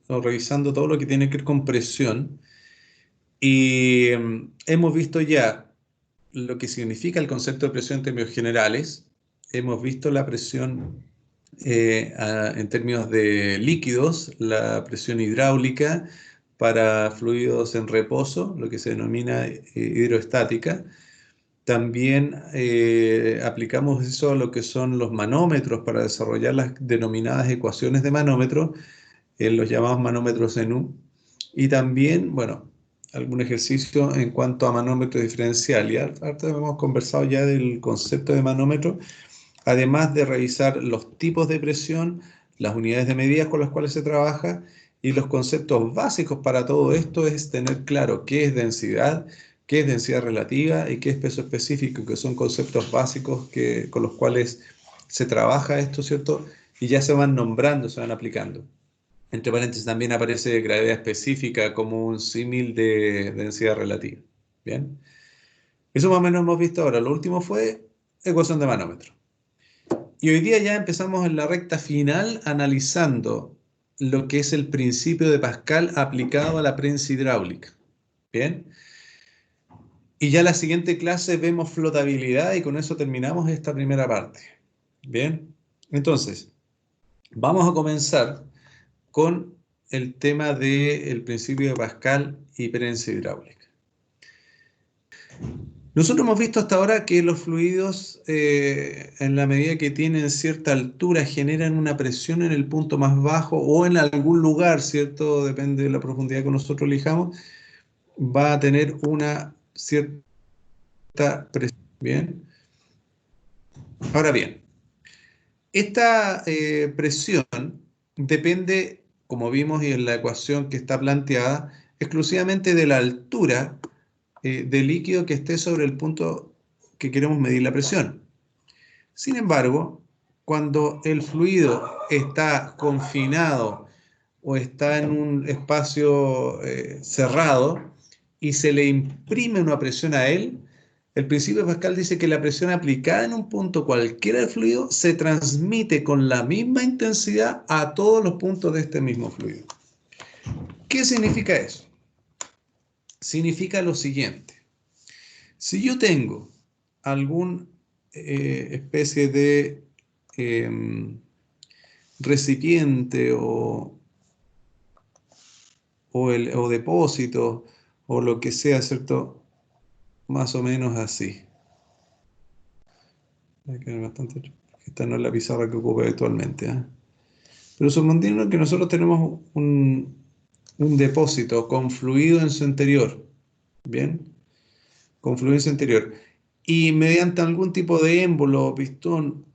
o revisando todo lo que tiene que ver con presión y hemos visto ya lo que significa el concepto de presión en términos generales. Hemos visto la presión en términos de líquidos, la presión hidráulica para fluidos en reposo, lo que se denomina hidroestática. También aplicamos eso a lo que son los manómetros para desarrollar las denominadas ecuaciones de manómetro, en los llamados manómetros en U. Y también, bueno, algún ejercicio en cuanto a manómetro diferencial. Y ahorita hemos conversado ya del concepto de manómetro, además de revisar los tipos de presión, las unidades de medida con las cuales se trabaja y los conceptos básicos para todo esto es tener claro qué es densidad relativa y qué es peso específico, que son conceptos básicos con los cuales se trabaja esto, ¿cierto? Y ya se van nombrando, se van aplicando. Entre paréntesis también aparece gravedad específica como un símil de densidad relativa. Bien, eso más o menos hemos visto ahora. Lo último fue ecuación de manómetro. Y hoy día ya empezamos en la recta final analizando lo que es el principio de Pascal aplicado a la prensa hidráulica. Bien, y ya la siguiente clase vemos flotabilidad y con eso terminamos esta primera parte. Bien, entonces vamos a comenzar con el tema del principio de Pascal y prensa hidráulica. Nosotros hemos visto hasta ahora que los fluidos, en la medida que tienen cierta altura, generan una presión en el punto más bajo o en algún lugar, ¿cierto? Depende de la profundidad que nosotros elijamos, va a tener una cierta presión. Bien. Ahora bien, esta presión depende, como vimos en la ecuación que está planteada, exclusivamente de la altura del líquido que esté sobre el punto que queremos medir la presión. Sin embargo, cuando el fluido está confinado o está en un espacio cerrado y se le imprime una presión a él, el principio de Pascal dice que la presión aplicada en un punto cualquiera del fluido se transmite con la misma intensidad a todos los puntos de este mismo fluido. ¿Qué significa eso? Significa lo siguiente. Si yo tengo alguna especie de recipiente o depósito o lo que sea, ¿cierto? Más o menos así. Esta no es la pizarra que ocupo actualmente, ¿eh? Pero suponiendo que nosotros tenemos un depósito con fluido en su interior, ¿bien? Con fluido en su interior. Y mediante algún tipo de émbolo o pistón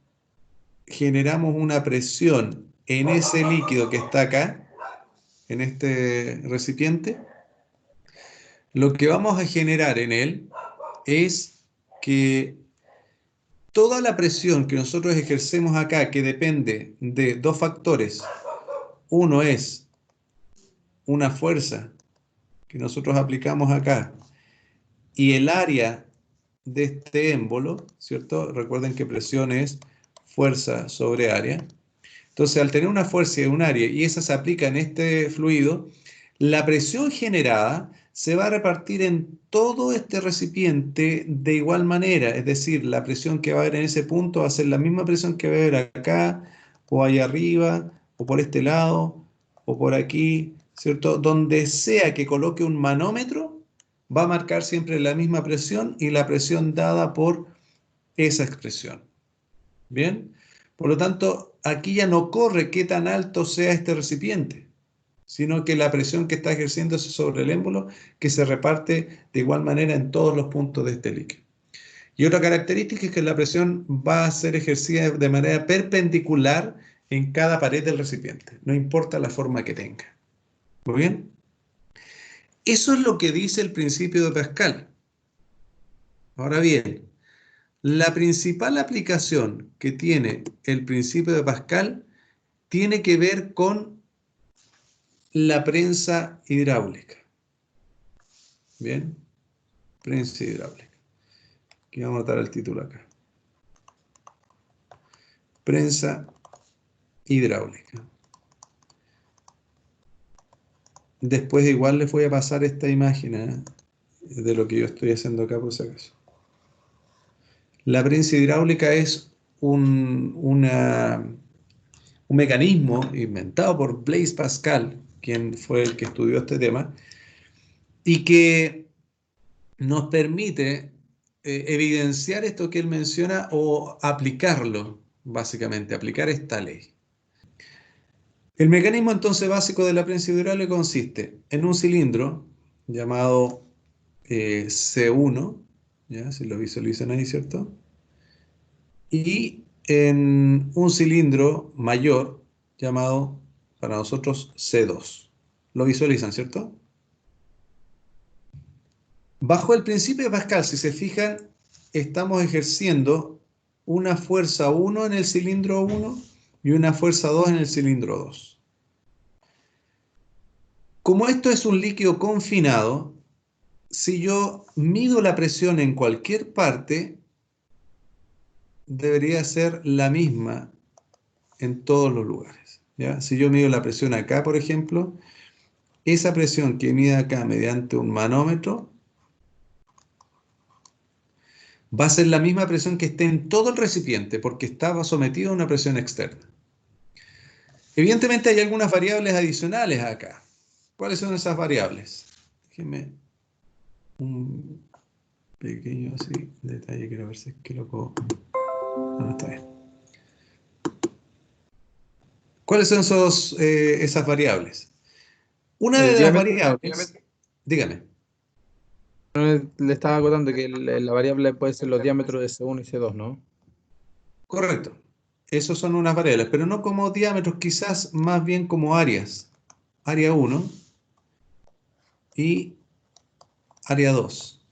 generamos una presión en ese líquido que está acá, en este recipiente, lo que vamos a generar en él es que toda la presión que nosotros ejercemos acá, que depende de dos factores, uno es una fuerza que nosotros aplicamos acá y el área de este émbolo, ¿cierto? Recuerden que presión es fuerza sobre área. Entonces, al tener una fuerza y un área y esa se aplica en este fluido, la presión generada se va a repartir en todo este recipiente de igual manera. Es decir, la presión que va a haber en ese punto va a ser la misma presión que va a haber acá, o allá arriba, o por este lado, o por aquí, ¿cierto? Donde sea que coloque un manómetro, va a marcar siempre la misma presión y la presión dada por esa expresión. ¿Bien? Por lo tanto, aquí ya no corre qué tan alto sea este recipiente, sino que la presión que está ejerciéndose sobre el émbolo que se reparte de igual manera en todos los puntos de este líquido. Y otra característica es que la presión va a ser ejercida de manera perpendicular en cada pared del recipiente, no importa la forma que tenga. ¿Muy bien? Eso es lo que dice el principio de Pascal. Ahora bien, la principal aplicación que tiene el principio de Pascal tiene que ver con la prensa hidráulica. Bien, prensa hidráulica. Aquí vamos a anotar el título acá. Prensa hidráulica. después igual les voy a pasar esta imagen, de lo que yo estoy haciendo acá por si acaso. La prensa hidráulica es un mecanismo inventado por Blaise Pascal, quien fue el que estudió este tema, y que nos permite evidenciar esto que él menciona o aplicarlo, básicamente, aplicar esta ley. El mecanismo entonces básico de la prensa hidráulica consiste en un cilindro llamado C1, ¿ya? Si lo visualizan ahí, ¿cierto? Y en un cilindro mayor llamado para nosotros C2. Lo visualizan, ¿cierto? Bajo el principio de Pascal, si se fijan, estamos ejerciendo una fuerza 1 en el cilindro 1 y una fuerza 2 en el cilindro 2. Como esto es un líquido confinado, si yo mido la presión en cualquier parte, debería ser la misma en todos los lugares, ¿ya? Si yo mido la presión acá, por ejemplo, esa presión que mide acá mediante un manómetro va a ser la misma presión que esté en todo el recipiente porque estaba sometido a una presión externa. Evidentemente hay algunas variables adicionales acá. ¿Cuáles son esas variables? Déjenme un pequeño así, detalle, quiero ver si es que lo puedo... No, está bien. ¿Cuáles son esas variables? Una El de las diámetro, variables, dígame, le estaba acotando que la variable puede ser los diámetros de C1 y C2, ¿no? correcto. Esos son unas variables, pero no como diámetros, quizás más bien como áreas. Área 1 y área 2.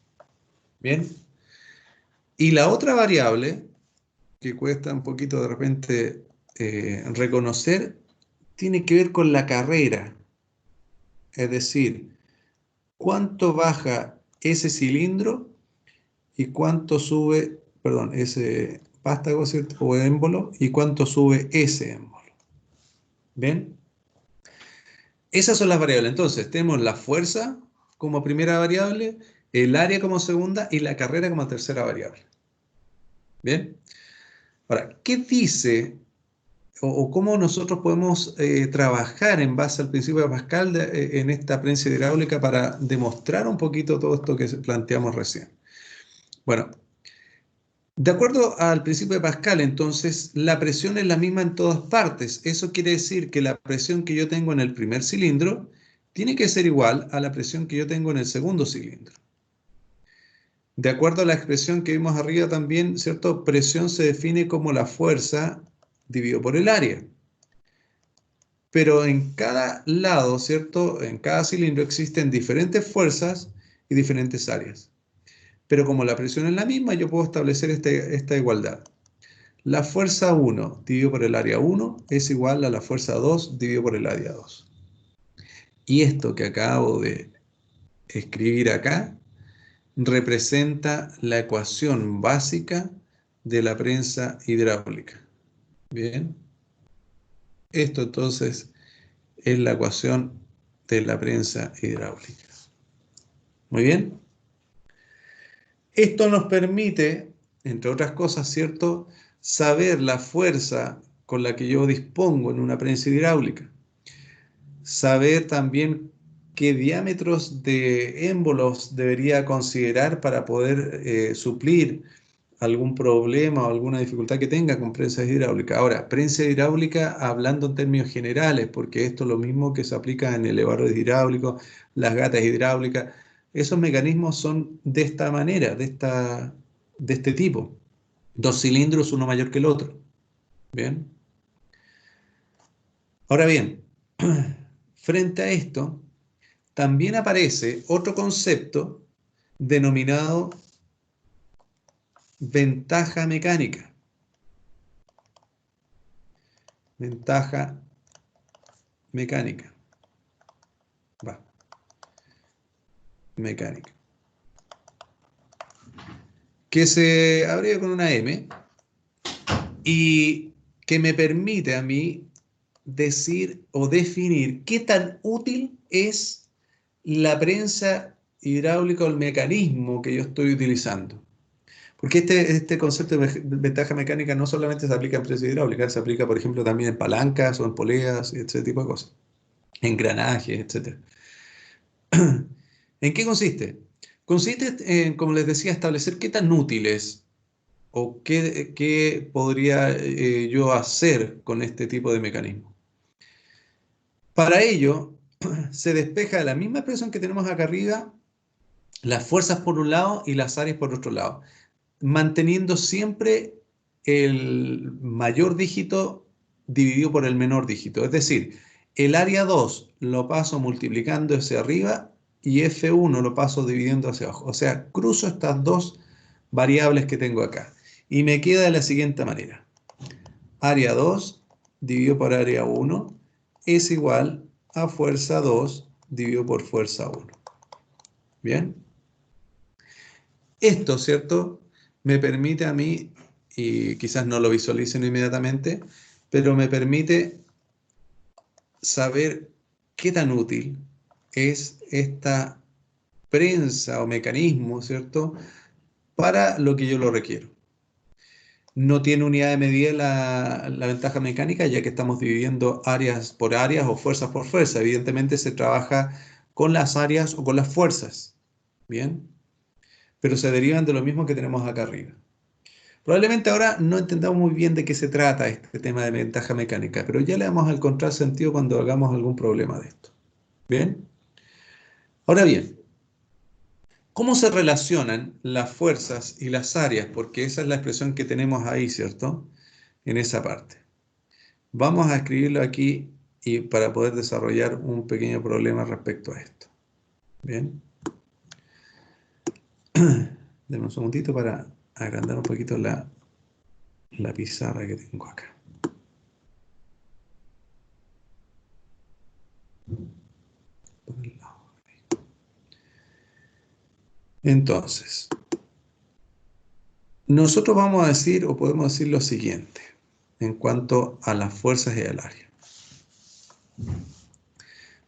Bien. Y la otra variable, que cuesta un poquito de repente reconocer, tiene que ver con la carrera. Es decir, cuánto baja ese cilindro y cuánto sube, perdón, ese vástago, ¿cierto? O émbolo, y cuánto sube ese émbolo. ¿Bien? Esas son las variables. Entonces, tenemos la fuerza como primera variable, el área como segunda y la carrera como tercera variable. ¿Bien? Ahora, ¿qué dice o cómo nosotros podemos trabajar en base al principio de Pascal en esta prensa hidráulica para demostrar un poquito todo esto que planteamos recién? Bueno, de acuerdo al principio de Pascal, entonces, la presión es la misma en todas partes. Eso quiere decir que la presión que yo tengo en el primer cilindro tiene que ser igual a la presión que yo tengo en el segundo cilindro. De acuerdo a la expresión que vimos arriba también, ¿cierto? Presión se define como la fuerza dividido por el área. Pero en cada lado, ¿cierto? En cada cilindro existen diferentes fuerzas y diferentes áreas. Pero como la presión es la misma, yo puedo establecer esta igualdad. La fuerza 1 dividido por el área 1 es igual a la fuerza 2 dividido por el área 2. Y esto que acabo de escribir acá representa la ecuación básica de la prensa hidráulica. Bien, esto entonces es la ecuación de la prensa hidráulica. Muy bien. Esto nos permite, entre otras cosas, ¿cierto?, saber la fuerza con la que yo dispongo en una prensa hidráulica. Saber también qué diámetros de émbolos debería considerar para poder suplir algún problema o alguna dificultad que tenga con prensa hidráulica. Ahora, prensa hidráulica hablando en términos generales, porque esto es lo mismo que se aplica en elevadores hidráulicos, las gatas hidráulicas. Esos mecanismos son de esta manera, de este tipo. Dos cilindros, uno mayor que el otro. Bien. Ahora bien, frente a esto, también aparece otro concepto denominado ventaja mecánica. Ventaja mecánica. Va, mecánica. Que se abreva con una M y que me permite a mí decir o definir qué tan útil es la prensa hidráulica o el mecanismo que yo estoy utilizando. Porque este concepto de ventaja mecánica no solamente se aplica en prensa hidráulica, se aplica, por ejemplo, también en palancas o en poleas, ese tipo de cosas, engranajes, etc. ¿En qué consiste? Consiste en, como les decía, establecer qué tan útil es o qué podría yo hacer con este tipo de mecanismo. Para ello, se despeja de la misma expresión que tenemos acá arriba, las fuerzas por un lado y las áreas por otro lado, manteniendo siempre el mayor dígito dividido por el menor dígito. Es decir, el área 2 lo paso multiplicando hacia arriba y F1 lo paso dividiendo hacia abajo. O sea, cruzo estas dos variables que tengo acá. Y me queda de la siguiente manera. Área 2 dividido por área 1 es igual a fuerza 2 dividido por fuerza 1. ¿Bien? Esto, ¿cierto? Me permite a mí, y quizás no lo visualicen inmediatamente, pero me permite saber qué tan útil es esta prensa o mecanismo, ¿cierto? Para lo que yo lo requiero. No tiene unidad de medida la ventaja mecánica, ya que estamos dividiendo áreas por áreas o fuerzas por fuerza. Evidentemente se trabaja con las áreas o con las fuerzas, ¿bien? Pero se derivan de lo mismo que tenemos acá arriba. Probablemente ahora no entendamos muy bien de qué se trata este tema de ventaja mecánica, pero ya le vamos a encontrar sentido cuando hagamos algún problema de esto. ¿Bien? Ahora bien, ¿cómo se relacionan las fuerzas y las áreas? Porque esa es la expresión que tenemos ahí, ¿cierto? En esa parte. Vamos a escribirlo aquí y para poder desarrollar un pequeño problema respecto a esto. Bien. Denme un segundito para agrandar un poquito la pizarra que tengo acá. Por el lado. Entonces, nosotros vamos a decir o podemos decir lo siguiente en cuanto a las fuerzas y al área.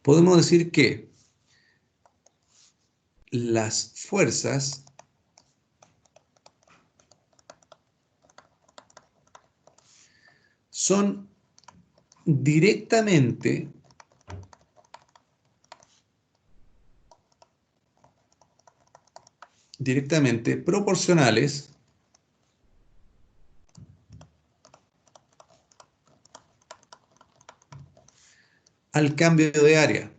Podemos decir que las fuerzas son directamente proporcionales al cambio de área.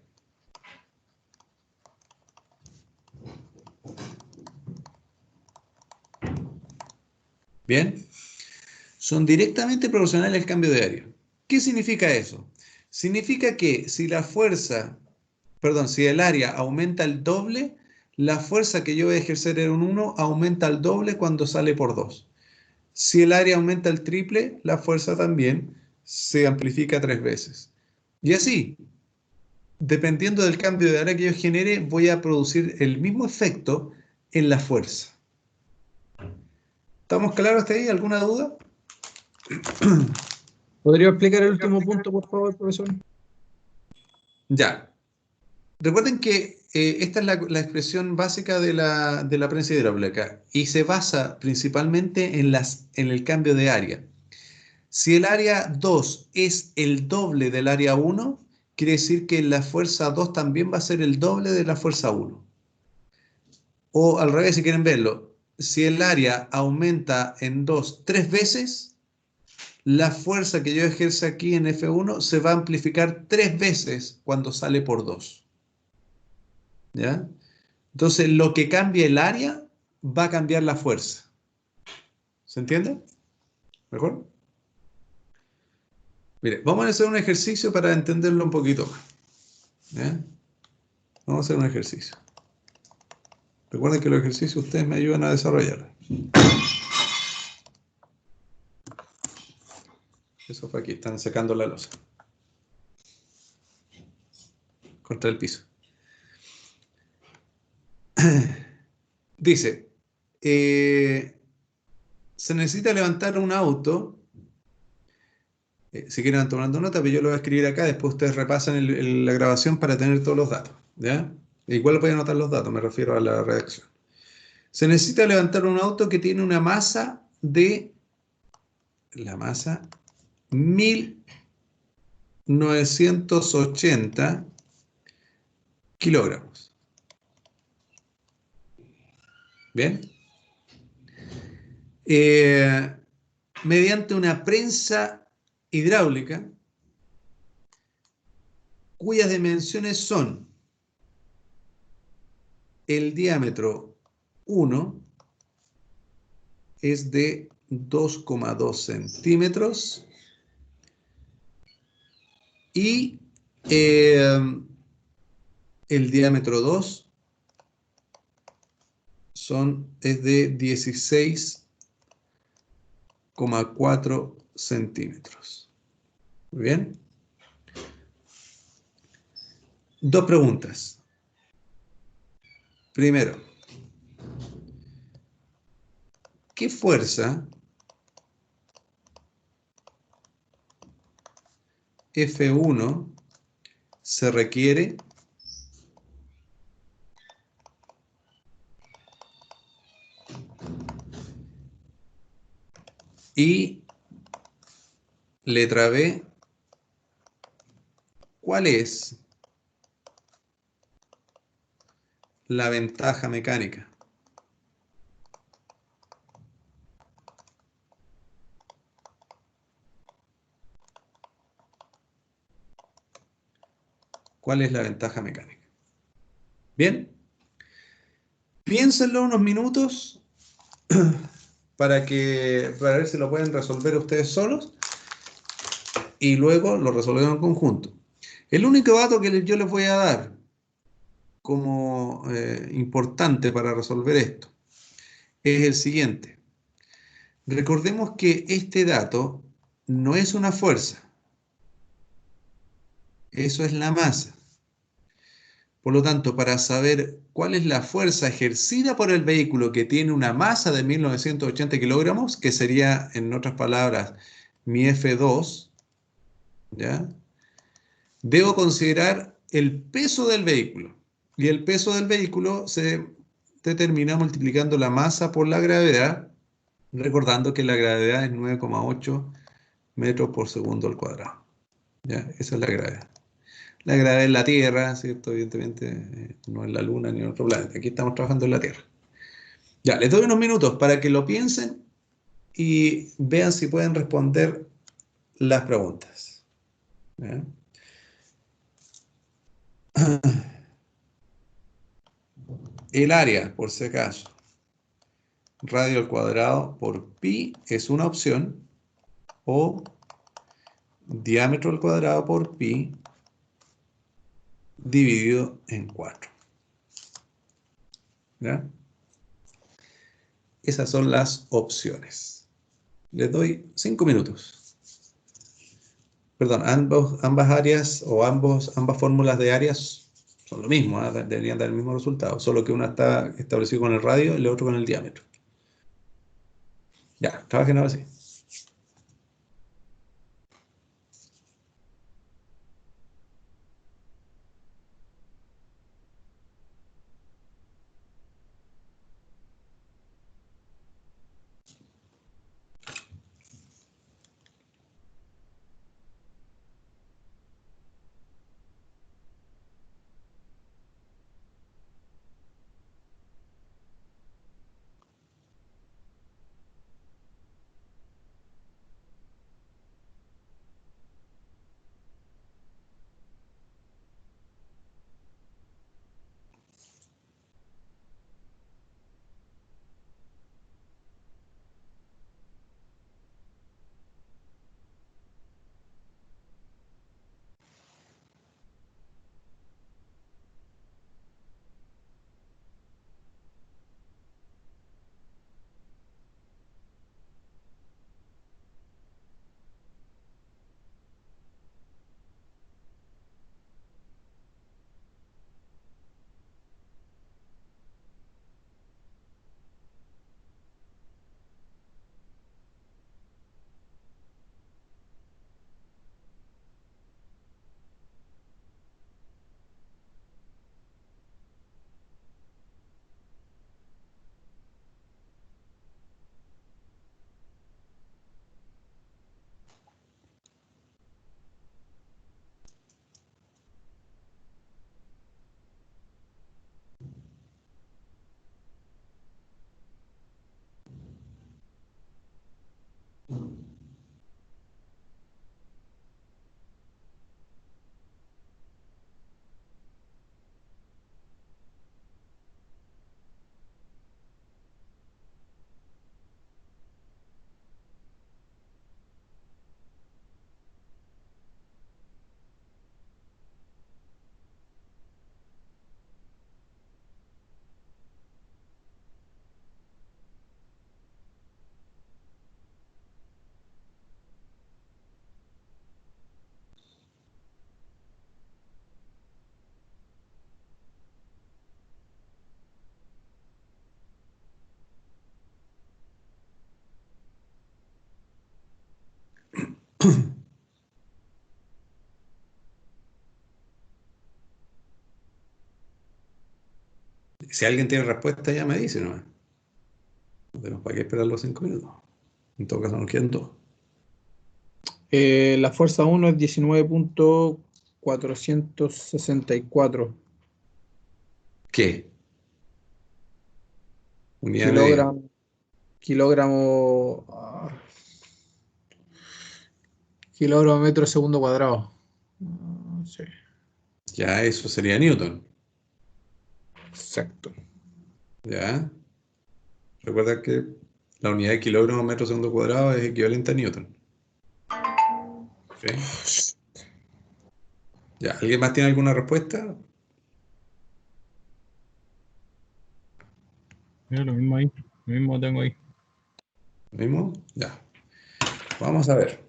Bien, son directamente proporcionales al cambio de área. ¿Qué significa eso? Significa que si si el área aumenta el doble, la fuerza que yo voy a ejercer en un 1 aumenta el doble cuando sale por 2. Si el área aumenta el triple, la fuerza también se amplifica 3 veces. Y así, dependiendo del cambio de área que yo genere, voy a producir el mismo efecto en la fuerza. ¿Estamos claros hasta ahí? ¿Alguna duda? ¿Podría explicar el último punto, por favor, profesor? Ya. Recuerden que esta es la expresión básica de la prensa hidráulica y se basa principalmente en el cambio de área. Si el área 2 es el doble del área 1, quiere decir que la fuerza 2 también va a ser el doble de la fuerza 1. O al revés, si quieren verlo, si el área aumenta en 2 3 veces, la fuerza que yo ejerzo aquí en F1 se va a amplificar 3 veces cuando sale por 2. ¿Ya? Entonces, lo que cambia el área va a cambiar la fuerza. ¿Se entiende? ¿Mejor? Mire, vamos a hacer un ejercicio para entenderlo un poquito más. ¿Ya? Vamos a hacer un ejercicio. Recuerden que los ejercicios ustedes me ayudan a desarrollar. Eso fue aquí, están secando la losa contra el piso. Dice, se necesita levantar un auto Si quieren van tomando nota, pero yo lo voy a escribir acá, después ustedes repasan la grabación para tener todos los datos, ¿ya? Igual pueden anotar los datos, me refiero a la redacción. Se necesita levantar un auto que tiene una masa de, la masa, 1980 kilogramos. ¿Bien? Mediante una prensa hidráulica cuyas dimensiones son el diámetro 1 es de 2,2 centímetros y el diámetro 2 es de 16,4 centímetros. Muy bien. Dos preguntas. Primero, ¿qué fuerza F1 se requiere y letra B, ¿cuál es la ventaja mecánica? ¿Cuál es la ventaja mecánica? Bien, piénsenlo unos minutos para ver si lo pueden resolver ustedes solos y luego lo resolvemos en conjunto. El único dato que yo les voy a dar como importante para resolver esto es el siguiente. Recordemos que este dato no es una fuerza, eso es la masa. Por lo tanto, para saber cuál es la fuerza ejercida por el vehículo que tiene una masa de 1980 kilogramos, que sería, en otras palabras, mi F2, ¿ya? Debo considerar el peso del vehículo. Y el peso del vehículo se determina multiplicando la masa por la gravedad, recordando que la gravedad es 9,8 metros por segundo al cuadrado. ¿Ya? Esa es la gravedad. La gravedad en la Tierra, ¿cierto? Evidentemente no en la Luna ni en otro planeta. Aquí estamos trabajando en la Tierra. Ya, les doy unos minutos para que lo piensen y vean si pueden responder las preguntas. ¿Ya? El área, por si acaso, radio al cuadrado por pi es una opción, o diámetro al cuadrado por pi dividido en 4. ¿Ya? Esas son las opciones. Les doy 5 minutos. Perdón, ambas áreas o ambas fórmulas de áreas son lo mismo, ¿eh? Deberían dar el mismo resultado, solo que una está establecida con el radio y la otra con el diámetro. Ya, trabajen ahora sí. Si alguien tiene respuesta, ya me dice, ¿no? No tenemos para qué esperar los 5 minutos. En todo caso, nos quedan 2. La fuerza 1 es 19.464 ¿Qué? Unidad de medida. kilogramos, kilogramo metro segundo cuadrado. Sí, Ya eso sería Newton. exacto. ¿Ya? Recuerda que la unidad de kilogramo metro segundo cuadrado es equivalente a Newton. ¿Sí? ¿Ya? ¿Alguien más tiene alguna respuesta? Mira, lo mismo ahí. Lo mismo tengo ahí. ¿Mismo? Ya. Vamos a ver.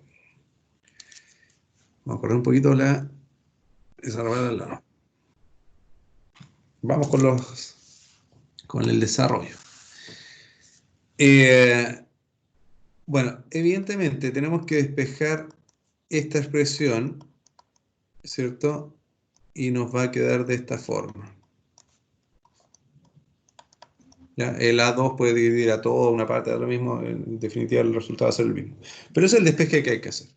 Vamos a correr un poquito esa rueda al lado. Vamos con el desarrollo. Bueno, evidentemente tenemos que despejar esta expresión, ¿cierto? Y nos va a quedar de esta forma. ¿Ya? El A2 puede dividir a todo, una parte de lo mismo, en definitiva el resultado va a ser el mismo. Pero ese es el despeje que hay que hacer.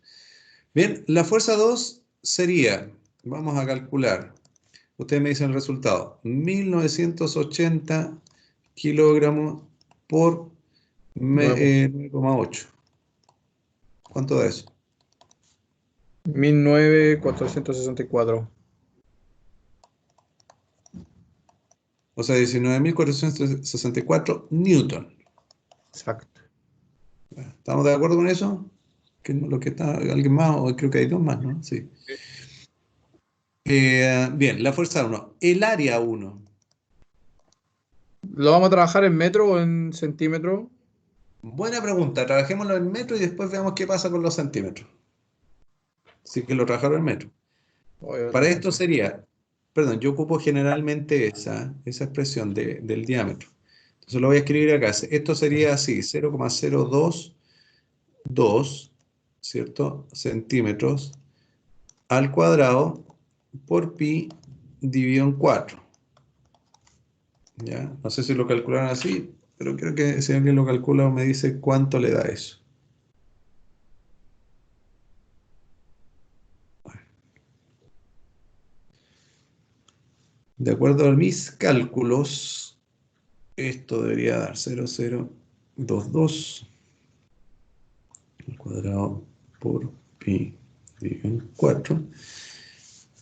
Bien, la fuerza 2 sería, vamos a calcular, ustedes me dicen el resultado, 1980 kilogramos por 9,8. ¿Cuánto da eso? 19.464. O sea, 19.464 newton. Exacto. ¿Estamos de acuerdo con eso? Lo que está, ¿alguien más? O creo que hay 2 más, ¿no? Sí. Bien, la fuerza 1. El área 1. ¿Lo vamos a trabajar en metro o en centímetro? Buena pregunta. Trabajémoslo en metro y después veamos qué pasa con los centímetros. Sí que lo trabajaron en metro. Para esto sería, perdón, yo ocupo generalmente esa expresión del diámetro. Entonces lo voy a escribir acá. Esto sería así, 0,022, ¿cierto? Centímetros al cuadrado por pi dividido en 4. ¿Ya? No sé si lo calcularon así, pero creo que si alguien lo calcula me dice cuánto le da eso. De acuerdo a mis cálculos, esto debería dar 0,022 al cuadrado por pi dividido en 4.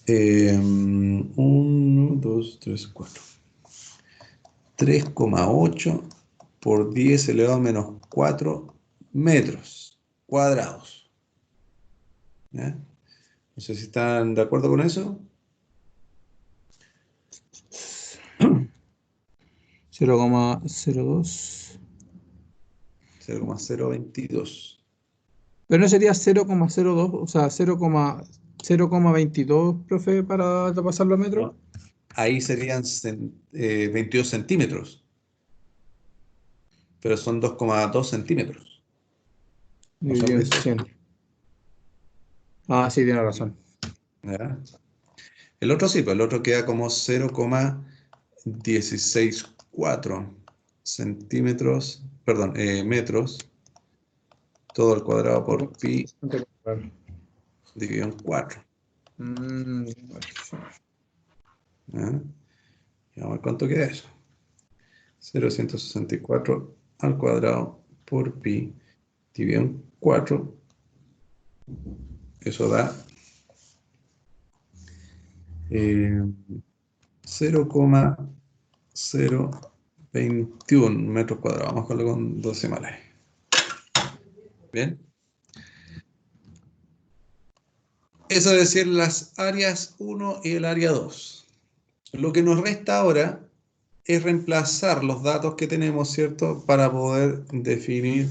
1, 2, 3, 4. 3,8 por 10 elevado a menos 4 metros cuadrados. ¿Ya? No sé si están de acuerdo con eso. 0,02. 0,022. Pero no sería 0,02, o sea, 0,22, profe, para pasarlo a metro. ¿No? Ahí serían 22 centímetros, pero son 2,2 centímetros. ¿No son Dividido en eso? 100. Ah, sí, tiene razón. ¿Ya? El otro sí, pues el otro queda como 0,164 centímetros, perdón, metros, todo al cuadrado por pi dividido en 4. ¿Ya? Y vamos a ver cuánto queda eso. 0,164 al cuadrado por pi dividido en 4. Eso da 0,021 metros cuadrados. Vamos a dejarlo con 2 decimales. Bien. Eso es decir, las áreas 1 y el área 2. Lo que nos resta ahora es reemplazar los datos que tenemos, ¿cierto? Para poder definir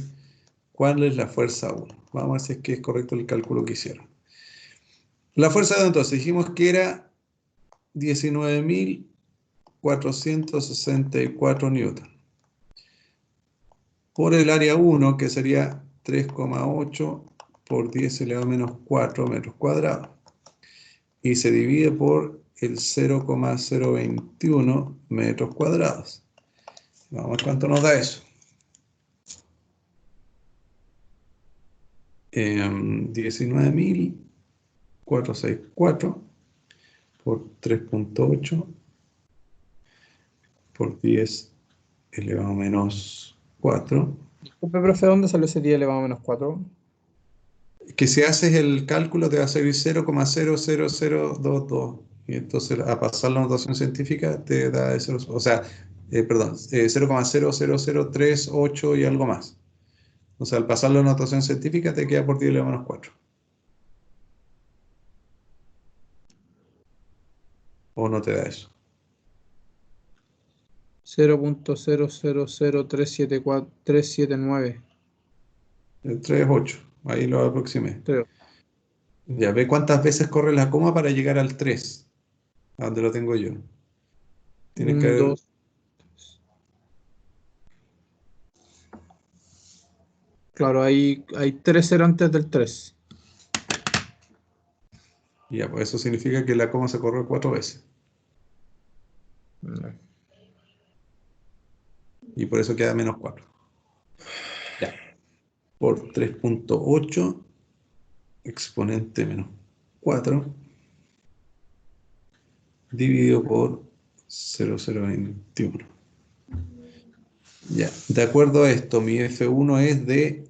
cuál es la fuerza 1. Vamos a ver si es que es correcto el cálculo que hicieron. La fuerza 2, entonces, dijimos que era 19.464 newton. Por el área 1, que sería 3,8 por 10 elevado a menos 4 metros cuadrados. Y se divide por el 0,021 metros cuadrados. Vamos a ver cuánto nos da eso. 19.464 por 3.8 por 10 elevado a menos 4. Disculpe, profe, ¿dónde salió ese 10 elevado a menos 4? Que si haces el cálculo te va a salir 0,00022. Y entonces a pasar la notación científica te da eso, o sea, perdón, 0,00038 y algo más. O sea, al pasar la notación científica te queda por 10 elevado a menos 4. ¿O no te da eso? 0.000374379. El 3 es 8. Ahí lo aproximé. Creo. Ya ve cuántas veces corre la coma para llegar al 3. A donde lo tengo yo. Tienes que 1, ver. 2. Claro, hay 3 0 antes del 3. Ya, pues eso significa que la coma se corre 4 veces. Y por eso queda menos 4. Ya. Por 3.8 exponente menos 4 dividido por 0,021. Ya, de acuerdo a esto, mi F1 es de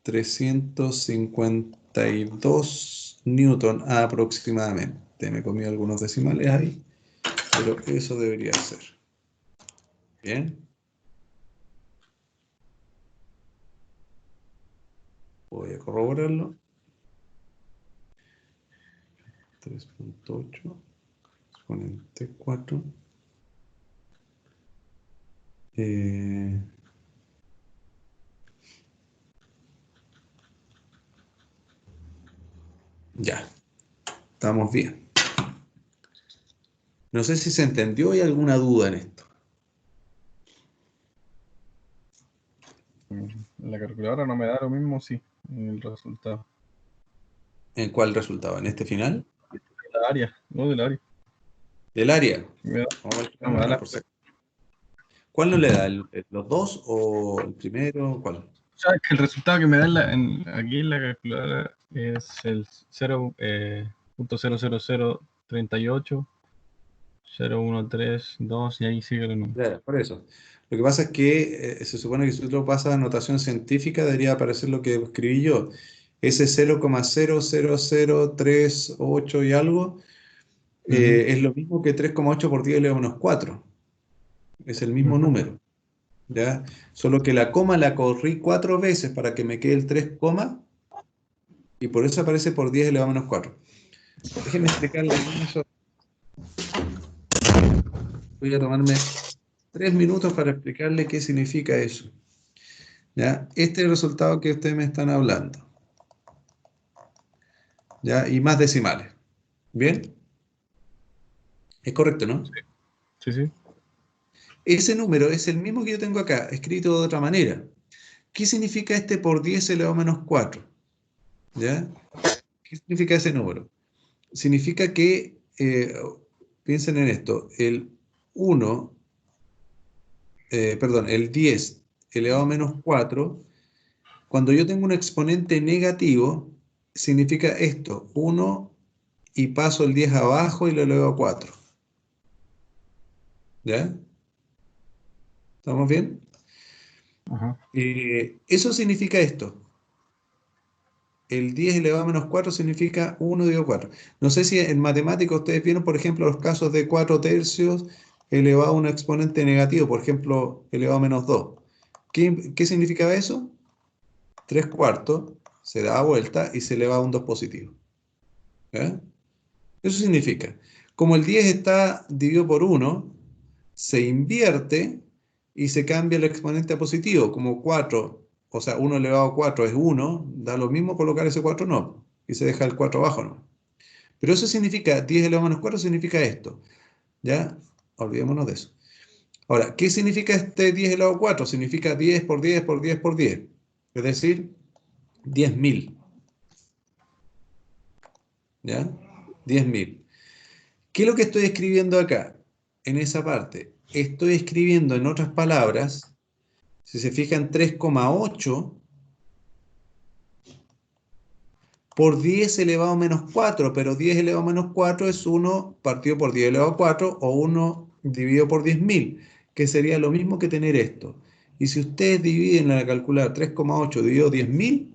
352 newton aproximadamente. Me comí algunos decimales ahí, pero eso debería ser. Bien. Voy a corroborarlo. 3.8 exponente 4. Ya, estamos bien. No sé si se entendió, ¿hay alguna duda en esto? La calculadora no me da lo mismo, sí, el resultado. ¿En cuál resultado? ¿En este final? La área, no del área. ¿Del área? Me da, Vamos a ver, no me da por si acaso. ¿Cuál no le da? ¿Los dos o el primero? ¿Cuál? O sea, es que el resultado que me da aquí en la calculadora es el 0.00038, 0132 y ahí sigue el número. Claro, por eso. Lo que pasa es que se supone que si tú lo pasas a notación científica debería aparecer lo que escribí yo. Ese 0,00038 y algo es lo mismo que 3,8 por 10 elevado a menos 4. Es el mismo número. ¿Ya? Solo que la coma la corrí 4 veces para que me quede el 3, y por eso aparece por 10 elevado a menos 4. Déjenme explicarle eso. Voy a tomarme 3 minutos para explicarle qué significa eso. ¿Ya? Este es el resultado que ustedes me están hablando. ¿Ya? Y más decimales. ¿Bien? Es correcto, ¿no? Sí, sí. Ese número es el mismo que yo tengo acá, escrito de otra manera. ¿Qué significa este por 10 elevado a menos 4? ¿Ya? ¿Qué significa ese número? Significa que, piensen en esto, el 1, perdón, el 10 elevado a menos 4, cuando yo tengo un exponente negativo, significa esto, 1 y paso el 10 abajo y lo elevo a 4. ¿Ya? ¿Estamos bien? Ajá. Eso significa esto. El 10 elevado a menos 4 significa 1 dividido 4. No sé si en matemáticas ustedes vieron, por ejemplo, los casos de 4 tercios elevado a un exponente negativo, por ejemplo, elevado a menos 2. ¿Qué significaba eso? 3 cuartos se da vuelta y se eleva a un 2 positivo. ¿Ya? Eso significa, como el 10 está dividido por 1, se invierte y se cambia el exponente a positivo, como 4, o sea, 1 elevado a 4 es 1, da lo mismo colocar ese 4 no, y se deja el 4 abajo no. Pero eso significa, 10 elevado a menos 4 significa esto, ¿ya? Olvidémonos de eso. Ahora, ¿qué significa este 10 elevado a 4? Significa 10 por 10 por 10 por 10, es decir, 10.000, ¿ya? 10.000. ¿Qué es lo que estoy escribiendo acá? En esa parte. Estoy escribiendo, en otras palabras, si se fijan, 3,8 por 10 elevado a menos 4, pero 10 elevado a menos 4 es 1 partido por 10 elevado a 4 o 1 dividido por 10.000, que sería lo mismo que tener esto. Y si ustedes dividen en la calculadora 3,8 dividido 10.000,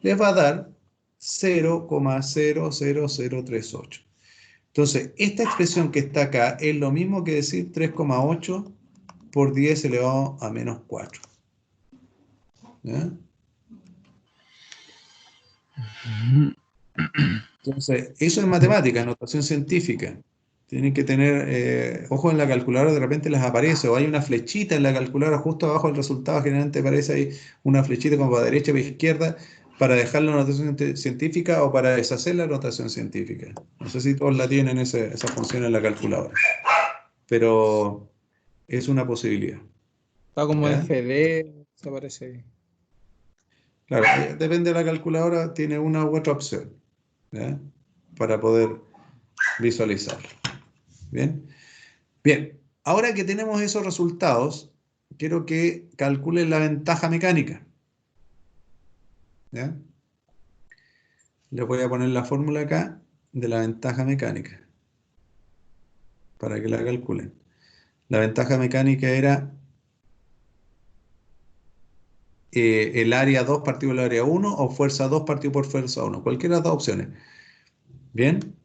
les va a dar 0,00038. Entonces, esta expresión que está acá es lo mismo que decir 3,8 por 10 elevado a menos 4. ¿Ya? Entonces, eso es matemática, notación científica. Tienen que tener ojo en la calculadora, de repente les aparece, o hay una flechita en la calculadora justo abajo del resultado, generalmente aparece ahí una flechita como para derecha o para izquierda, para dejar la notación científica o para deshacer la notación científica. No sé si todos la tienen esa función en la calculadora, pero es una posibilidad. Está como ¿Ya? FD, se aparece ahí. Claro, depende de la calculadora, tiene una u otra opción, ¿ya? Para poder visualizarlo. Bien. Bien, ahora que tenemos esos resultados, quiero que calculen la ventaja mecánica. ¿Ya? Les voy a poner la fórmula acá de la ventaja mecánica para que la calculen. La ventaja mecánica era el área 2 partido por el área 1 o fuerza 2 partido por fuerza 1. Cualquiera de las dos opciones. Bien,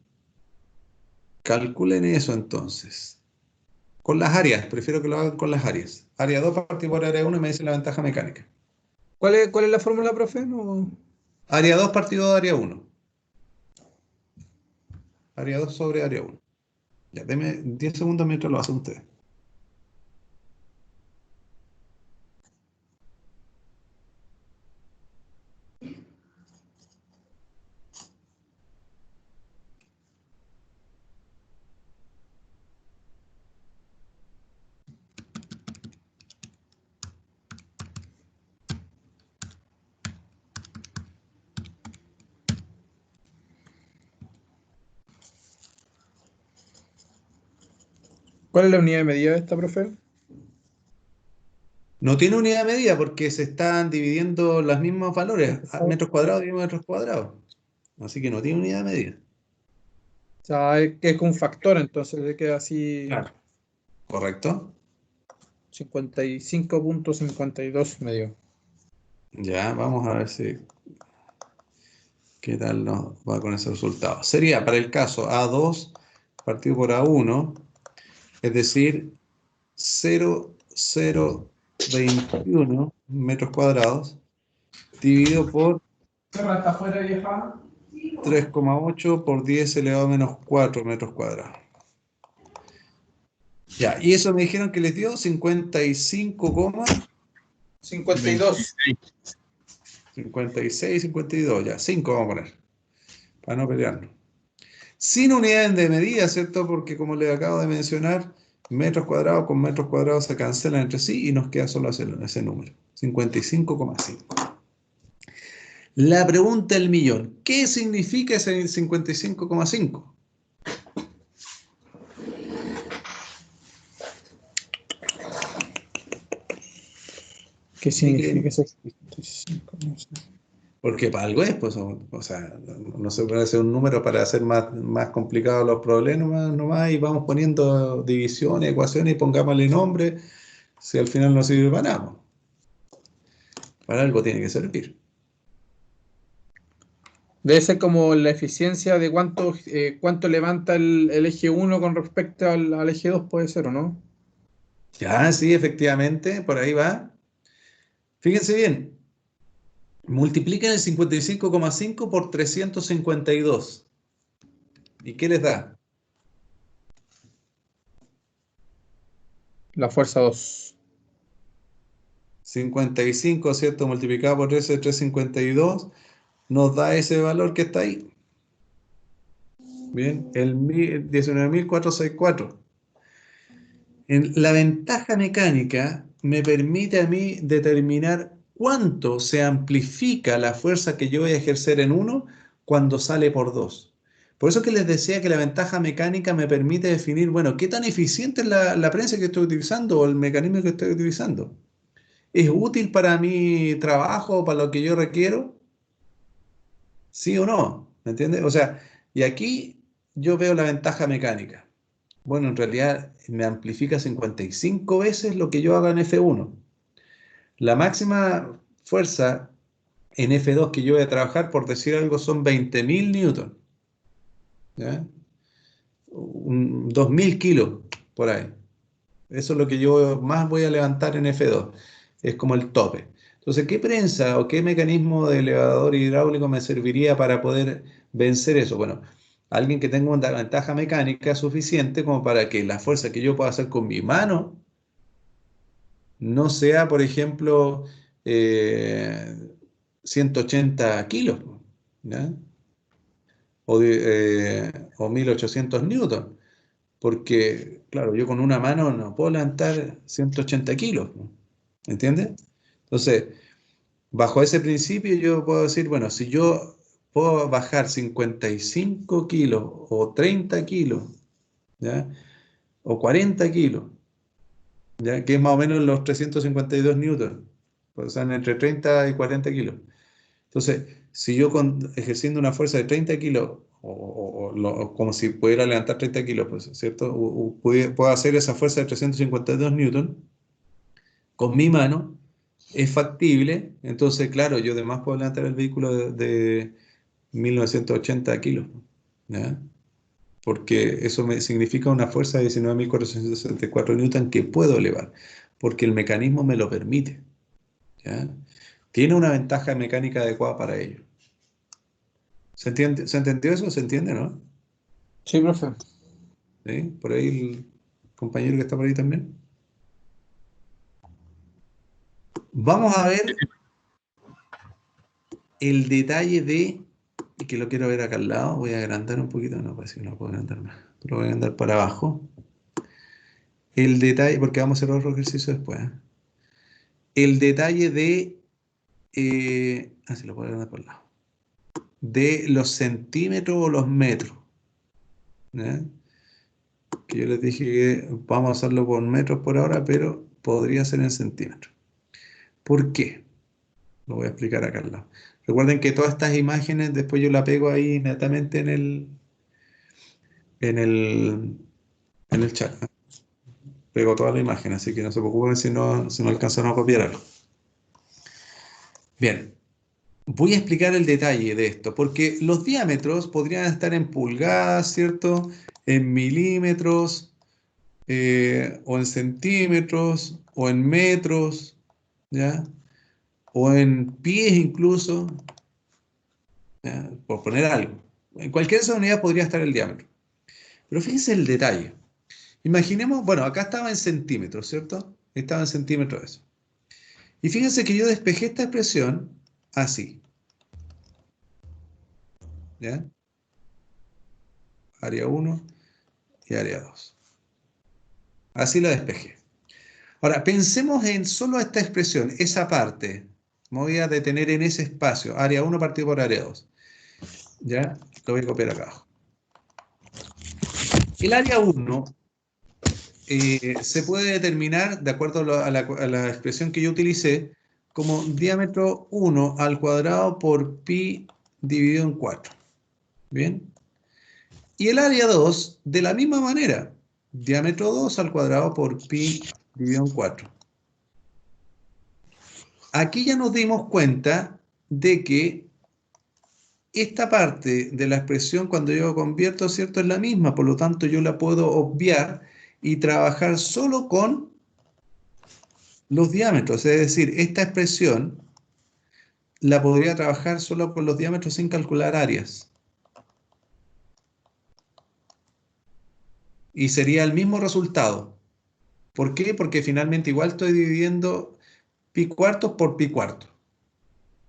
calculen eso entonces. Con las áreas, prefiero que lo hagan con las áreas. Área 2 partido por área 1 y me dice la ventaja mecánica. Cuál es la fórmula, profe? No. Área 2 partido de área 1. Área 2 sobre área 1. Ya, deme 10 segundos mientras lo hacen ustedes. ¿Cuál es la unidad de medida de esta, profe? No tiene unidad de medida porque se están dividiendo los mismos valores, metros cuadrados y metros cuadrados. Así que no tiene unidad de medida. O sea, que es un factor, entonces le queda así Claro. ¿Correcto? 55,52 medio. Ya, vamos a ver si qué tal nos va con ese resultado. Sería para el caso A2 partido por A1, es decir, 0,021 metros cuadrados dividido por 3,8 por 10 elevado a menos 4 metros cuadrados. Ya, y eso me dijeron que les dio 55, 52. 56, 52, ya, 5 vamos a poner, para no pelearnos. Sin unidades de medida, ¿cierto? Porque como les acabo de mencionar, metros cuadrados con metros cuadrados se cancelan entre sí y nos queda solo ese número, 55,5. La pregunta del millón, ¿qué significa ese 55,5? ¿Qué significa ese 55? No sé. Porque para algo es, pues, o sea, no se puede hacer un número para hacer más complicados los problemas nomás y vamos poniendo divisiones, ecuaciones y pongámosle nombre, si al final no sirve para nada. Para algo tiene que servir. Debe ser como la eficiencia de cuánto levanta el eje 1 con respecto al eje 2, puede ser, ¿o no? Ya, sí, efectivamente, por ahí va. Fíjense bien, multipliquen el 55,5 por 352. ¿Y qué les da? La fuerza 2. 55, ¿cierto? Multiplicado por 13, 352, nos da ese valor que está ahí. Bien, el 19.464. La ventaja mecánica me permite a mí determinar cuánto se amplifica la fuerza que yo voy a ejercer en 1 cuando sale por 2. Por eso que les decía que la ventaja mecánica me permite definir, bueno, qué tan eficiente es la prensa que estoy utilizando o el mecanismo que estoy utilizando. ¿Es útil para mi trabajo o para lo que yo requiero? ¿Sí o no? ¿Me entiendes? O sea, y aquí yo veo la ventaja mecánica. Bueno, en realidad me amplifica 55 veces lo que yo haga en F1. La máxima fuerza en F2 que yo voy a trabajar, por decir algo, son 20.000 newton. ¿Ya? 2.000 kilos por ahí. Eso es lo que yo más voy a levantar en F2. Es como el tope. Entonces, ¿qué prensa o qué mecanismo de elevador hidráulico me serviría para poder vencer eso? Bueno, alguien que tenga una ventaja mecánica suficiente como para que la fuerza que yo pueda hacer con mi mano no sea, por ejemplo, 180 kilos, ¿ya? O 1.800 newton. Porque, claro, yo con una mano no puedo levantar 180 kilos, ¿no? ¿Entiendes? Entonces, bajo ese principio yo puedo decir, bueno, si yo puedo bajar 55 kilos o 30 kilos, ¿ya? O 40 kilos, ¿ya? Que es más o menos los 352 newtons, pues están entre 30 y 40 kilos. Entonces, si yo ejerciendo una fuerza de 30 kilos, o como si pudiera levantar 30 kilos, pues, ¿cierto? Puedo hacer esa fuerza de 352 newton con mi mano, es factible. Entonces, claro, yo además puedo levantar el vehículo de 1980 kilos, ¿ya? Porque eso me significa una fuerza de 19.464 newton que puedo elevar, porque el mecanismo me lo permite, ¿ya? Tiene una ventaja mecánica adecuada para ello. ¿Se entiende? ¿Se entendió eso? ¿Se entiende, no? Sí, profe. ¿Sí? Por ahí el compañero que está por ahí también. Vamos a ver el detalle de, y que lo quiero ver acá al lado, voy a agrandar un poquito, no, parece que no puedo agrandar más, lo voy a agrandar para abajo. El detalle, porque vamos a hacer otro ejercicio después, ¿eh? El detalle de, así lo puedo agrandar por el lado, de los centímetros o los metros, ¿ya? Que yo les dije que vamos a hacerlo por metros por ahora, pero podría ser en centímetros. ¿Por qué? Lo voy a explicar acá al lado. Recuerden que todas estas imágenes después yo la pego ahí inmediatamente en el, en el chat, ¿eh? Pego toda la imagen, así que no se preocupen si no alcanzaron a copiar algo. Bien, voy a explicar el detalle de esto, porque los diámetros podrían estar en pulgadas, ¿cierto? En milímetros, o en centímetros, o en metros, ¿ya? O en pies incluso, ¿ya? Por poner algo. En cualquier de esas unidades podría estar el diámetro. Pero fíjense el detalle. Imaginemos, bueno, acá estaba en centímetros, ¿cierto? Estaba en centímetros eso. Y fíjense que yo despejé esta expresión así, ¿ya? Área 1 y área 2. Así la despejé. Ahora, pensemos en solo esta expresión, esa parte. Me voy a detener en ese espacio, área 1 partido por área 2. ¿Ya? Lo voy a copiar acá abajo. El área 1 se puede determinar, de acuerdo a la expresión que yo utilicé, como diámetro 1 al cuadrado por pi dividido en 4. ¿Bien? Y el área 2, de la misma manera, diámetro 2 al cuadrado por pi dividido en 4. Aquí ya nos dimos cuenta de que esta parte de la expresión cuando yo convierto, ¿cierto? Es la misma, por lo tanto yo la puedo obviar y trabajar solo con los diámetros. Es decir, esta expresión la podría trabajar solo con los diámetros sin calcular áreas. Y sería el mismo resultado. ¿Por qué? Porque finalmente igual estoy dividiendo pi cuartos por pi cuartos.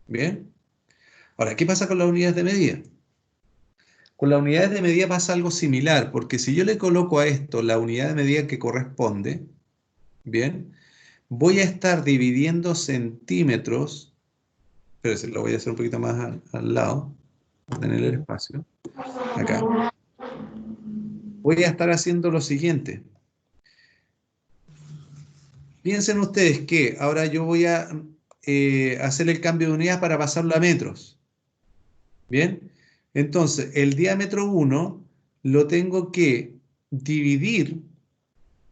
¿Bien? Ahora, ¿qué pasa con las unidades de medida? Con las unidades de medida pasa algo similar, porque si yo le coloco a esto la unidad de medida que corresponde, ¿bien? Voy a estar dividiendo centímetros, pero lo voy a hacer un poquito más al lado, para tener el espacio. Acá. Voy a estar haciendo lo siguiente. Piensen ustedes que ahora yo voy a hacer el cambio de unidad para pasarlo a metros. ¿Bien? Entonces, el diámetro 1 lo tengo que dividir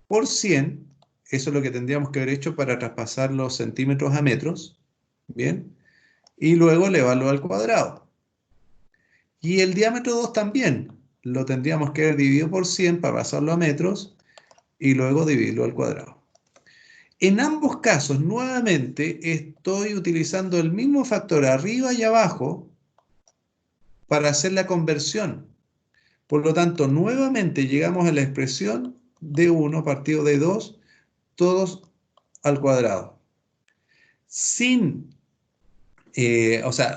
por 100. Eso es lo que tendríamos que haber hecho para traspasar los centímetros a metros. ¿Bien? Y luego elevarlo al cuadrado. Y el diámetro 2 también. Lo tendríamos que haber dividido por 100 para pasarlo a metros y luego dividirlo al cuadrado. En ambos casos, nuevamente, estoy utilizando el mismo factor arriba y abajo para hacer la conversión. Por lo tanto, nuevamente llegamos a la expresión de 1 partido de 2, todos al cuadrado.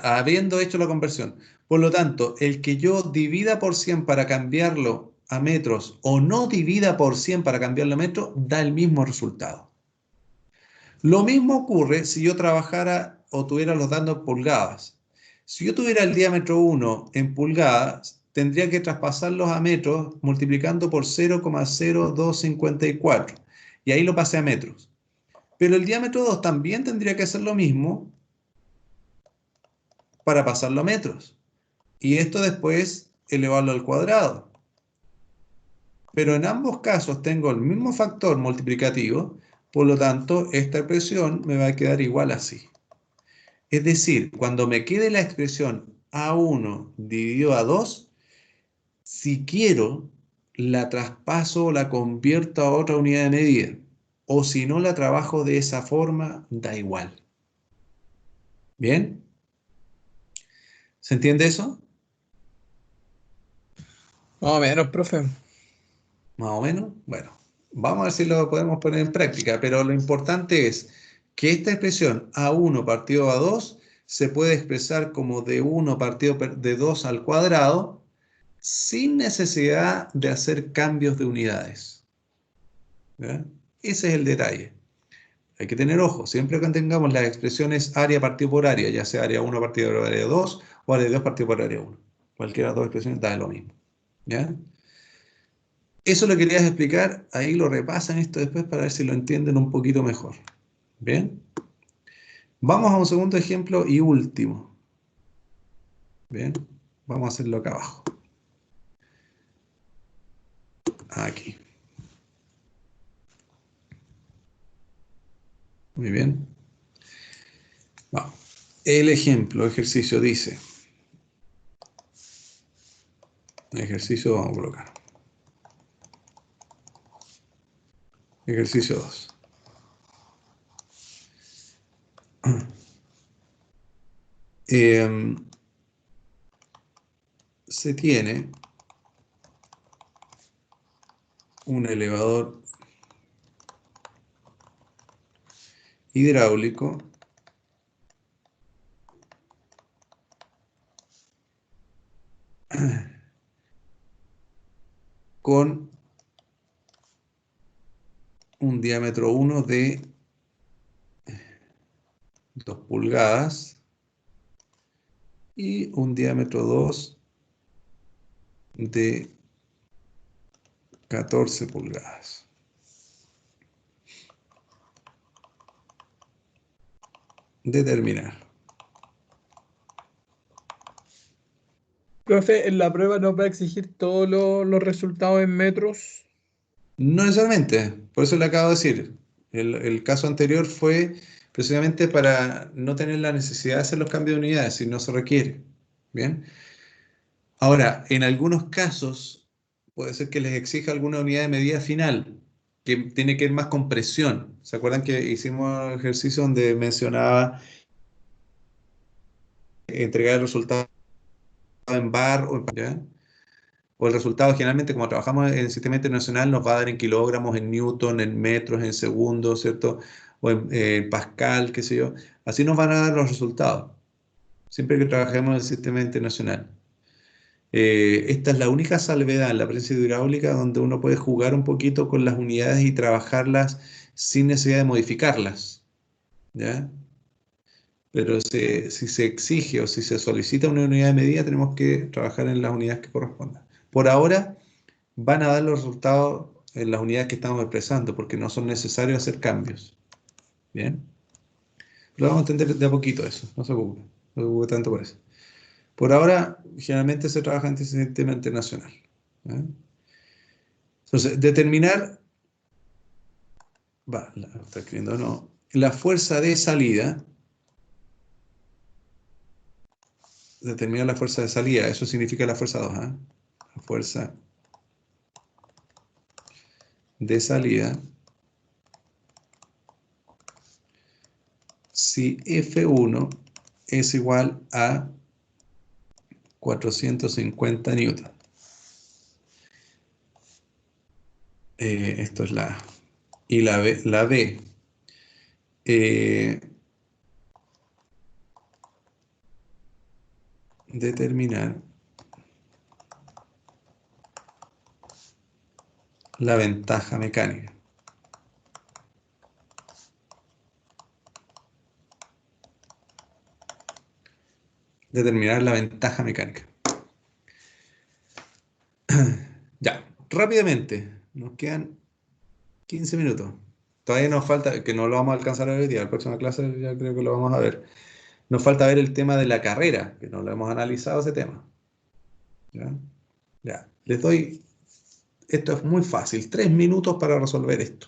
Habiendo hecho la conversión. Por lo tanto, el que yo divida por 100 para cambiarlo a metros o no divida por 100 para cambiarlo a metros, da el mismo resultado. Lo mismo ocurre si yo trabajara o tuviera los datos en pulgadas. Si yo tuviera el diámetro 1 en pulgadas, tendría que traspasarlos a metros multiplicando por 0,0254. Y ahí lo pasé a metros. Pero el diámetro 2 también tendría que hacer lo mismo para pasarlo a metros. Y esto después elevarlo al cuadrado. Pero en ambos casos tengo el mismo factor multiplicativo, por lo tanto, esta expresión me va a quedar igual así. Es decir, cuando me quede la expresión A1 dividido a 2, si quiero, la traspaso o la convierto a otra unidad de medida. O si no la trabajo de esa forma, da igual. ¿Bien? ¿Se entiende eso? Más o menos, profe. Más o menos. Bueno, vamos a ver si lo podemos poner en práctica, pero lo importante es que esta expresión A1 partido a 2 se puede expresar como D1 partido de 2 al cuadrado sin necesidad de hacer cambios de unidades. ¿Ya? Ese es el detalle. Hay que tener ojo, siempre que tengamos las expresiones área partido por área, ya sea área 1 partido por área 2 o área 2 partido por área 1. Cualquiera de las dos expresiones da lo mismo. ¿Ya? Eso lo querías explicar, ahí lo repasan esto después para ver si lo entienden un poquito mejor. ¿Bien? Vamos a un segundo ejemplo y último. ¿Bien? Vamos a hacerlo acá abajo. Aquí. Muy bien. Vamos. El ejemplo, ejercicio dice. Ejercicio vamos a colocar. Ejercicio 2. Se tiene un elevador hidráulico con un diámetro 1 de 2 pulgadas y un diámetro 2 de 14 pulgadas. Determinar. Profe, en la prueba nos va a exigir todos los resultados en metros. No necesariamente, por eso le acabo de decir. El caso anterior fue precisamente para no tener la necesidad de hacer los cambios de unidades si no se requiere. Bien. Ahora, en algunos casos puede ser que les exija alguna unidad de medida final que tiene que ver más con presión. ¿Se acuerdan que hicimos un ejercicio donde mencionaba entregar el resultado en bar o en ¿ya? O el resultado generalmente, como trabajamos en el sistema internacional, nos va a dar en kilogramos, en newton, en metros, en segundos, ¿cierto? O en pascal, qué sé yo. Así nos van a dar los resultados, siempre que trabajemos en el sistema internacional. Esta es la única salvedad en la prensa hidráulica donde uno puede jugar un poquito con las unidades y trabajarlas sin necesidad de modificarlas, ¿ya? Pero si se exige o si se solicita una unidad de medida, tenemos que trabajar en las unidades que correspondan. Por ahora, van a dar los resultados en las unidades que estamos expresando, porque no son necesarios hacer cambios. ¿Bien? Lo vamos a entender de a poquito eso, no se preocupe. No se preocupe tanto por eso. Por ahora, generalmente se trabaja en este sistema internacional. ¿Eh? Entonces, determinar, está escribiendo, no, la fuerza de salida, determinar la fuerza de salida, eso significa la fuerza 2, ¿eh? La fuerza de salida, si F1 es igual a 450 newton. Esto es la A. Y la B, determinar la ventaja mecánica. Determinar la ventaja mecánica. Ya, rápidamente, nos quedan 15 minutos. Todavía nos falta, que no lo vamos a alcanzar hoy día, la próxima clase ya creo que lo vamos a ver. Nos falta ver el tema de la carrera, que no lo hemos analizado ese tema. ¿Ya? Ya, les doy, esto es muy fácil, 3 minutos para resolver esto.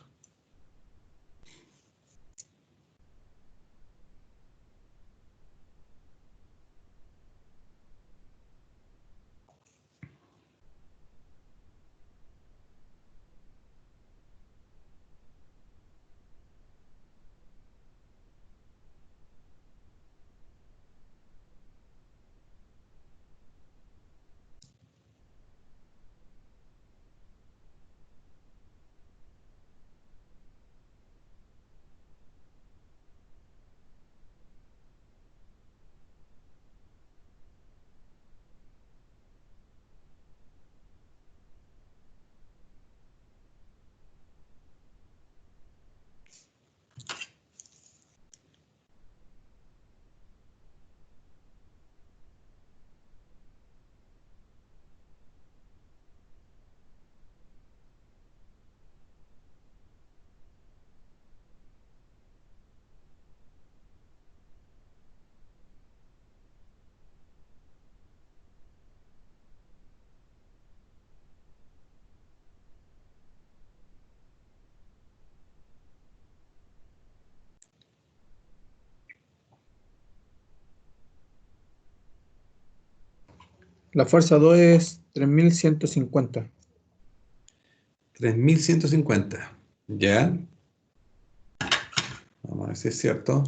La fuerza 2 es 3150. 3150. ¿Ya? Vamos a ver si es cierto.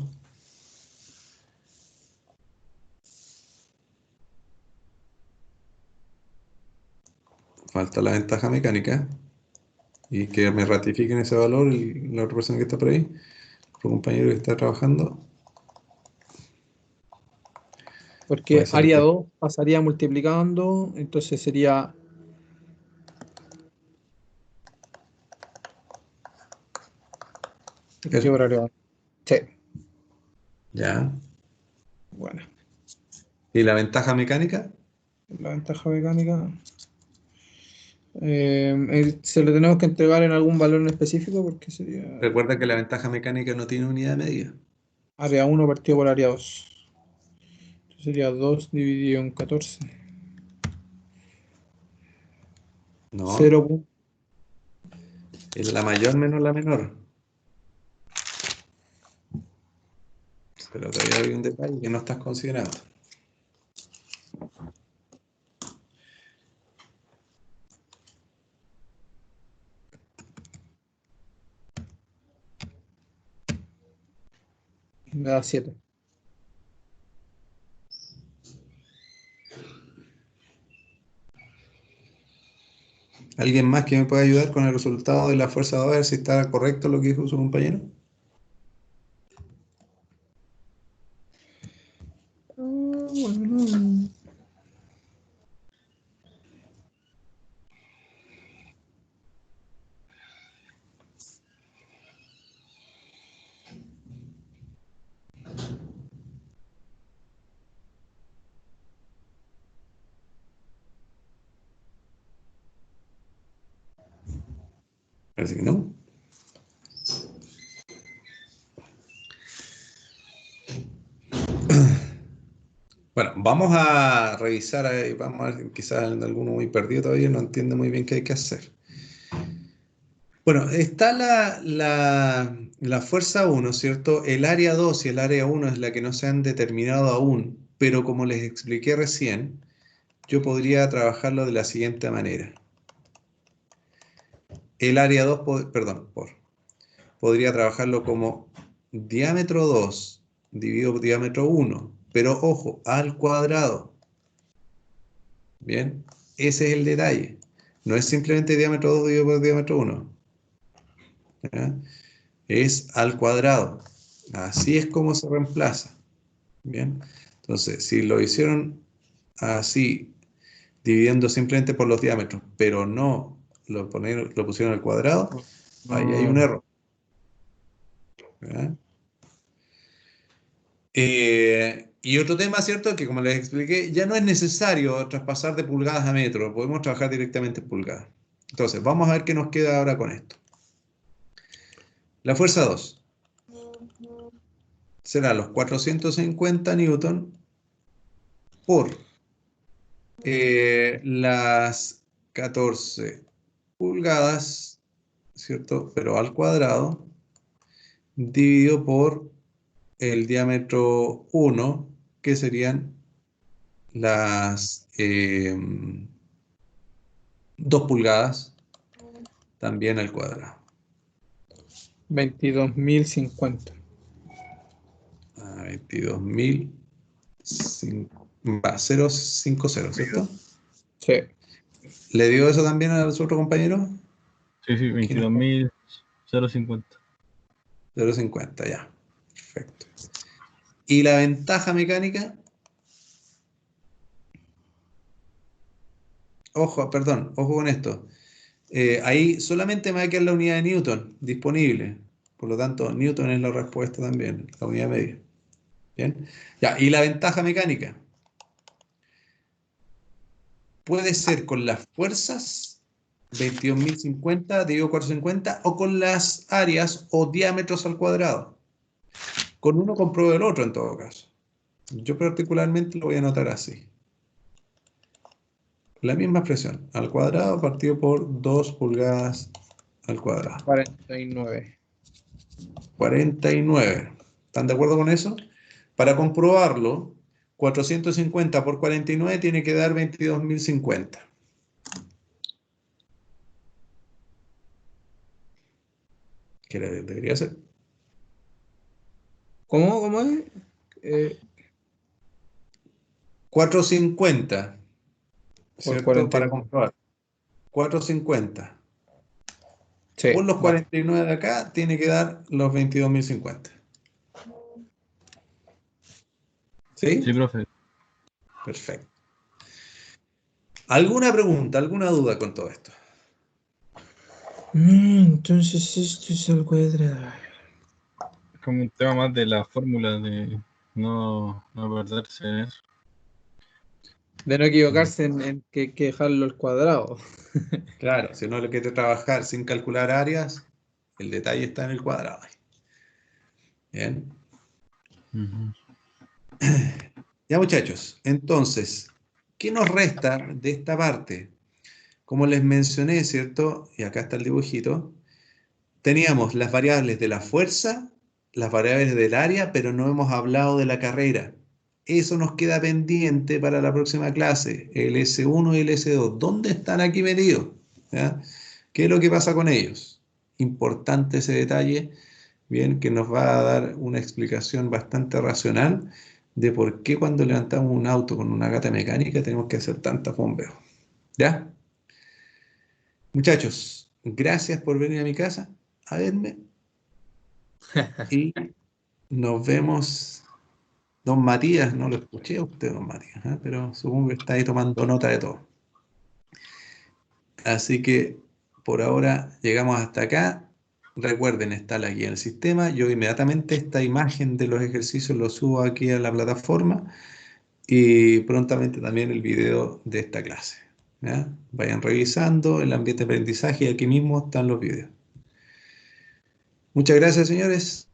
Falta la ventaja mecánica. Y que me ratifiquen ese valor la otra persona que está por ahí, otro compañero que está trabajando. Puede Porque ser área que 2 pasaría multiplicando, entonces sería qué eso. horario. Sí, Ya. bueno. ¿Y la ventaja mecánica? La ventaja mecánica. ¿Se lo tenemos que entregar en algún valor en específico? Porque sería Recuerda que la ventaja mecánica no tiene unidad de medida. área 1 partido por área 2. Sería 2 dividido en 14. No, 0. es la mayor menos la menor. Pero todavía hay un detalle que no estás considerando. Me da 7. ¿Alguien más que me pueda ayudar con el resultado de la fuerza de a ver si está correcto lo que dijo su compañero? Bueno. Parece que no. Bueno, vamos a revisar, vamos a ver, quizás alguno muy perdido todavía no entiende muy bien qué hay que hacer. Bueno, está la fuerza 1, ¿cierto? El área 2 y el área 1 es la que no se han determinado aún, pero como les expliqué recién, yo podría trabajarlo de la siguiente manera. El área 2, podría trabajarlo como diámetro 2 dividido por diámetro 1, pero ojo, al cuadrado. Bien, ese es el detalle. No es simplemente diámetro 2 dividido por diámetro 1. ¿Ya? Es al cuadrado. Así es como se reemplaza. Bien, entonces, si lo hicieron así, dividiendo simplemente por los diámetros, pero no lo pusieron al cuadrado, ahí hay un error. ¿Ya? Y otro tema, ¿cierto? Que como les expliqué, ya no es necesario traspasar de pulgadas a metros, podemos trabajar directamente en pulgadas. Entonces, vamos a ver qué nos queda ahora con esto. La fuerza 2 será los 450 newton por las 14 pulgadas, ¿cierto? Pero al cuadrado, dividido por el diámetro 1, que serían las 2 pulgadas, también al cuadrado. 22.050. 22.050, ¿cierto? Sí. ¿Le dio eso también a su otro compañero? Sí, 22.050. 0,50, ya. Perfecto. ¿Y la ventaja mecánica? Ojo, perdón, ojo con esto. Ahí solamente me va a quedar la unidad de Newton disponible. Por lo tanto, Newton es la respuesta también, la unidad media. Bien. Ya, ¿y la ventaja mecánica? Puede ser con las fuerzas 22.050 dividido 450 o con las áreas o diámetros al cuadrado. Con uno compruebo el otro en todo caso. Yo particularmente lo voy a anotar así. La misma expresión, al cuadrado partido por 2 pulgadas al cuadrado. 49. 49. ¿Están de acuerdo con eso? Para comprobarlo, 450 por 49 tiene que dar 22.050. ¿Qué debería ser? ¿Cómo es? Eh, 450, por ¿cierto? Para 49. comprobar. 450 Sí, por los vale. 49 de acá tiene que dar los 22.050. ¿Sí? Sí, profe. Perfecto. ¿Alguna pregunta, alguna duda con todo esto? Entonces esto es al cuadrado. Es como un tema más de la fórmula de no perderse en eso. De no equivocarse en que hay que dejarlo al cuadrado. Claro, si no le quiere trabajar sin calcular áreas, el detalle está en el cuadrado. Bien. Ujú. Ya muchachos, entonces, ¿qué nos resta de esta parte? Como les mencioné, ¿cierto? Y acá está el dibujito. Teníamos las variables de la fuerza, las variables del área, pero no hemos hablado de la carrera. Eso nos queda pendiente para la próxima clase, el S1 y el S2. ¿Dónde están aquí metidos? ¿Ya? ¿Qué es lo que pasa con ellos? Importante ese detalle, bien, que nos va a dar una explicación bastante racional de por qué cuando levantamos un auto con una gata mecánica tenemos que hacer tantos bombeos. ¿Ya? Muchachos, gracias por venir a mi casa a verme y nos vemos. Don Matías, no lo escuché a usted, don Matías, ¿eh? Pero supongo que está ahí tomando nota de todo. Así que por ahora llegamos hasta acá. Recuerden, está la guía en el sistema. Yo inmediatamente esta imagen de los ejercicios lo subo aquí a la plataforma y prontamente también el video de esta clase. ¿Ya? Vayan revisando el ambiente de aprendizaje y aquí mismo están los videos. Muchas gracias, señores.